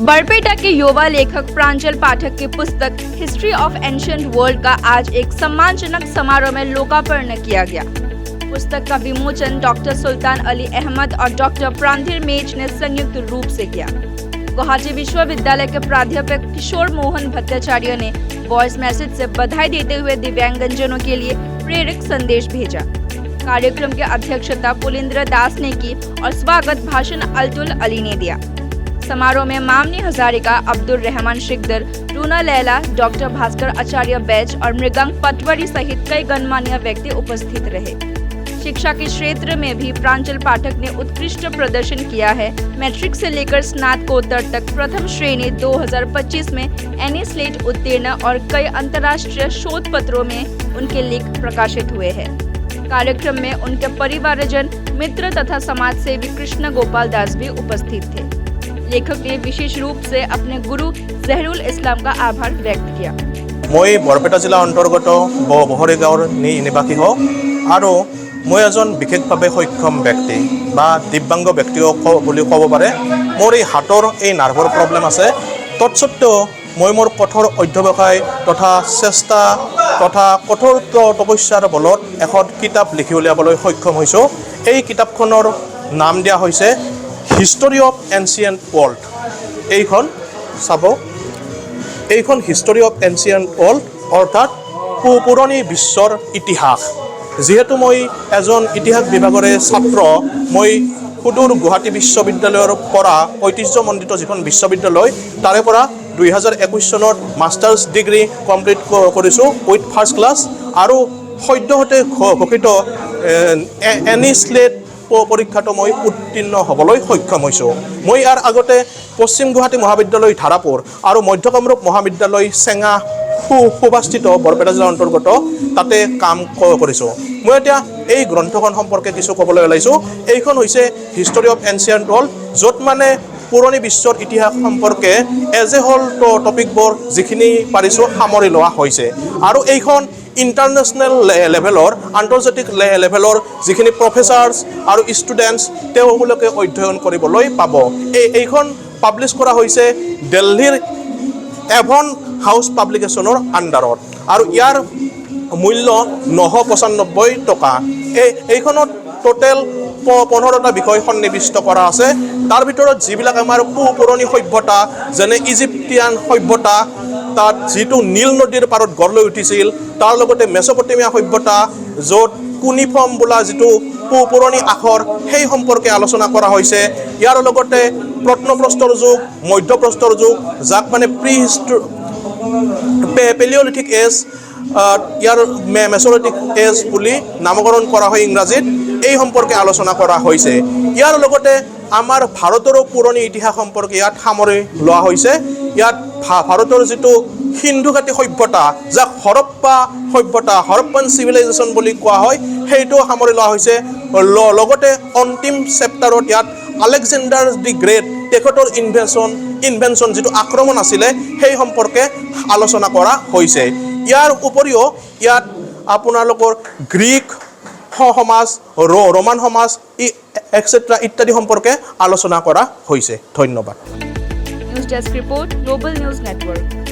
बरपेटा के युवा लेखक प्रांजल पाठक की पुस्तक हिस्ट्री ऑफ एंशिएंट वर्ल्ड का आज एक सम्मानजनक समारोह में लोकार्पण किया गया। पुस्तक का विमोचन डॉक्टर सुल्तान अली अहमद और डॉक्टर प्रांधिर मेज ने संयुक्त रूप से किया। गुवाहाटी विश्वविद्यालय के प्राध्यापक किशोर मोहन भट्टाचार्य ने वॉइस मैसेज से बधाई देते हुए दिव्यांगजनों के लिए प्रेरक संदेश भेजा। कार्यक्रम की अध्यक्षता पुलिंद्र दास ने की और स्वागत भाषण अल्तुल अली ने दिया। समारोह में मामनी हजारिका, अब्दुल रहमान शिकदर, रूना लैला, डॉक्टर भास्कर आचार्य बैच और मृगांक पटवारी सहित कई गणमान्य व्यक्ति उपस्थित रहे। शिक्षा के क्षेत्र में भी प्रांजल पाठक ने उत्कृष्ट प्रदर्शन किया है। मैट्रिक से लेकर स्नातकोत्तर तक प्रथम श्रेणी 2025 में एनी स्लेट उत्तीर्ण और कई अंतर्राष्ट्रीय शोध पत्रों में उनके लेख प्रकाशित हुए हैं। कार्यक्रम में उनके परिवारजन, मित्र तथा समाज सेवी कृष्ण गोपाल दास भी उपस्थित थे। लेखक ने विशेष रूप से अपने गुरु जहरुल इस्लाम का आभार व्यक्त किया। मैं बरपेटा जिला अंतर्गत बहरी गाँवर निवासी हूँ और मैं एजन विशेषभावे सक्षम व्यक्ति बा दिव्यांग व्यक्ति বুলি कब पारे। मोर हाथर ये नार्भर प्रब्लेम आछे, तत्सत्त्वेও मैं मोर कठोर अध्यवसाय तथा चेष्टा तथा कठोर तपस्यार बलत एखन किताप लिखि उलियाবলৈ सक्षम হৈছোঁ। এই কিতাপখনৰ नाम দিয়া হৈছে हिस्टरी ऑफ एंशिएंट वर्ल्ड। এইখন চাব, এইখন हिस्टरी ऑफ एंशिएंट वर्ल्ड अर्थात पुरानी विश्वर इतिहास। जेहेतु मैं एजन इतिहास विभागरे छात्र, मैं सुदूर गुवाहाटी विश्वविद्यालयर परा ऐतिह्यमण्डित जिखन विश्वविद्यालय तारे परा 2021 सनत मास्टार्स डिग्री कमप्लीट करिছোঁ उइथ फार्स्ट क्लास और सद्यहते घोषित एनी स्लेट परीक्षात मैं उत्तीर्ण हबलै सक्षम হৈছোঁ। मैं यार आगते पश्चिम गुवाहाटी महाविद्यालय धारापुर और मध्य कामरूप महाविद्यालय सेंगा सुभास्थित बरपेटा जिला अंतर्गत ताते काम करिছোঁ। मैं এতিয়া এই গ্ৰন্থখন সম্পৰ্কে কিছু ক'বলৈ ওলাইছোঁ। এইখন হৈছে হিষ্টৰী অফ এনচিয়েণ্ট ৱৰ্ল্ড, য'ত মানে পুৰণি বিশ্বৰ ইতিহাস সম্পৰ্কে এজ এ হোল টপিকবোৰ যিখিনি পাৰিছোঁ সামৰি লোৱা হৈছে আৰু এইখন ইণ্টাৰনেশ্যনেল লেভেলৰ, আন্তৰ্জাতিক লেভেলৰ যিখিনি প্ৰফেচাৰ্ছ আৰু ষ্টুডেণ্টছ তেওঁলোকে অধ্যয়ন কৰিবলৈ পাব। এইখন পাব্লিছ কৰা হৈছে দিল্লীৰ এভন হাউচ পাব্লিকেশ্যনৰ আণ্ডাৰত আৰু ইয়াৰ মূল্য 995 টকা। এইখনত টোটেল 15টা বিষয় সন্নিৱিষ্ট কৰা আছে। তাৰ ভিতৰত যিবিলাক আমাৰ পুৰণি সভ্যতা যেনে ইজিপ্টিয়ান সভ্যতা, তাত যিটো নীল নদীৰ পাৰত গঢ় লৈ উঠিছিল, তাৰ লগতে মেচপটেমিয়া সভ্যতা য'ত কুনিফৰ্ম বোলা যিটো পুৰণি আখৰ সেই সম্পৰ্কে আলোচনা কৰা হৈছে। ইয়াৰ লগতে প্ৰত্নপ্ৰস্তৰ যুগ, মধ্যপ্ৰস্তৰ যুগ, যাক মানে পেলিঅলিথিক এজ, ইয়াৰ মেছলিথিক এজ বুলি নামকৰণ কৰা হয় ইংৰাজীত, এই সম্পৰ্কে আলোচনা কৰা হৈছে। ইয়াৰ লগতে আমাৰ ভাৰতৰো পুৰণি ইতিহাস সম্পৰ্কে ইয়াত সামৰি লোৱা হৈছে। ইয়াত ভাৰতৰ যিটো সিন্ধু ঘাটি সভ্যতা, যাক হৰপ্পা সভ্যতা, হৰপ্পান চিভিলাইজেশ্যন বুলি কোৱা হয়, সেইটো সামৰি লোৱা হৈছে। লগতে অন্তিম চেপ্টাৰত ইয়াত আলেকজেণ্ডাৰ দি গ্ৰেট তেখেতৰ ইনভেনশ্যন যিটো আক্ৰমণ আছিলে সেই সম্পৰ্কে আলোচনা কৰা হৈছে। ইয়াৰ উপৰিও ইয়াত আপোনালোকৰ গ্ৰীক সমাজ, ৰোমান সমাজ এটসেট্ৰা ইত্যাদি সম্পৰ্কে আলোচনা কৰা হৈছে। ধন্যবাদ। News desk report, global news network.